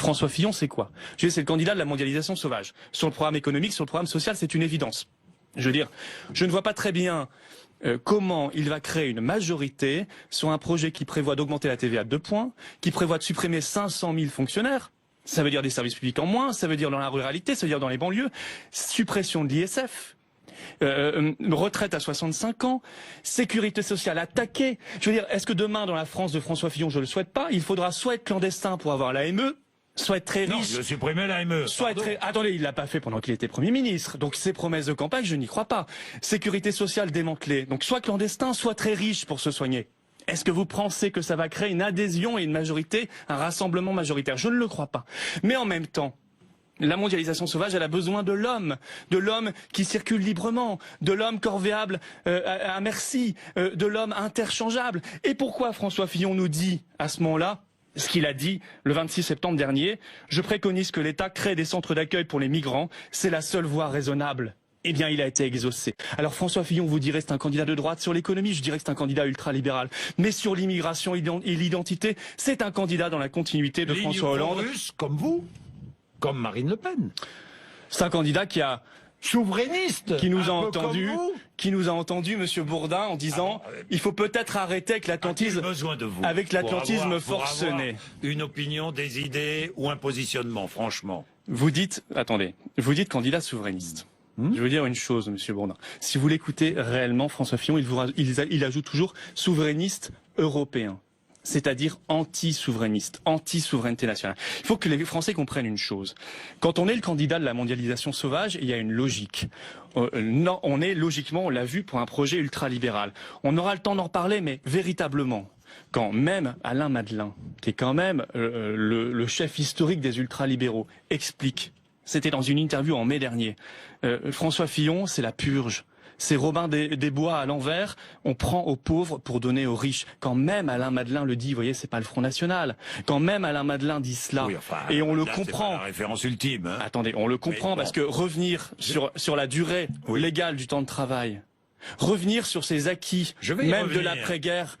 François Fillon, c'est quoi? Je veux dire, c'est le candidat de la mondialisation sauvage. Sur le programme économique, sur le programme social, c'est une évidence. Je veux dire, je ne vois pas très bien comment il va créer une majorité sur un projet qui prévoit d'augmenter la TVA de 2 points, qui prévoit de supprimer 500 000 fonctionnaires. Ça veut dire des services publics en moins, ça veut dire dans la ruralité, ça veut dire dans les banlieues, suppression de l'ISF. Retraite à 65 ans, sécurité sociale attaquée. Je veux dire, est-ce que demain, dans la France de François Fillon, je le souhaite pas, il faudra soit être clandestin pour avoir l'AME, soit être très riche. Non, il a supprimé l'AME. Soit être très... Attendez, il l'a pas fait pendant qu'il était Premier ministre. Donc ses promesses de campagne, je n'y crois pas. Sécurité sociale démantelée. Donc soit clandestin, soit très riche pour se soigner. Est-ce que vous pensez que ça va créer une adhésion et une majorité, un rassemblement majoritaire? Je ne le crois pas. Mais en même temps, la mondialisation sauvage, elle a besoin de l'homme qui circule librement, de l'homme corvéable à merci, de l'homme interchangeable. Et pourquoi François Fillon nous dit à ce moment-là ce qu'il a dit le 26 septembre dernier: je préconise que l'État crée des centres d'accueil pour les migrants, c'est la seule voie raisonnable. Eh bien, il a été exaucé. Alors François Fillon, vous direz c'est un candidat de droite. Sur l'économie, je dirais que c'est un candidat ultralibéral. Mais sur l'immigration et l'identité, c'est un candidat dans la continuité de François Hollande. Russe, comme vous, comme Marine Le Pen. C'est un candidat qui a souverainiste, qui nous a entendu, Monsieur Bourdin, en disant il faut peut-être arrêter avec l'atlantisme, forcené. Une opinion, des idées ou un positionnement, franchement. Vous dites candidat souverainiste. Je vais vous dire une chose, Monsieur Bourdin. Si vous l'écoutez réellement, François Fillon, il ajoute toujours souverainiste européen. C'est-à-dire anti-souverainiste, anti-souveraineté nationale. Il faut que les Français comprennent une chose. Quand on est le candidat de la mondialisation sauvage, il y a une logique. Non, on est logiquement, on l'a vu, pour un projet ultralibéral. On aura le temps d'en reparler, mais véritablement, quand même Alain Madelin, qui est quand même le chef historique des ultralibéraux, explique, c'était dans une interview en mai dernier, François Fillon, c'est la purge. C'est Robin des Bois à l'envers, on prend aux pauvres pour donner aux riches. Quand même Alain Madelin le dit, vous voyez, c'est pas le Front National. Quand même Alain Madelin dit cela, oui, enfin, et on le là, comprend. C'est pas la référence ultime. Hein. Attendez, on le comprend parce que revenir sur la durée légale du temps de travail, revenir sur ces acquis, même de l'après-guerre.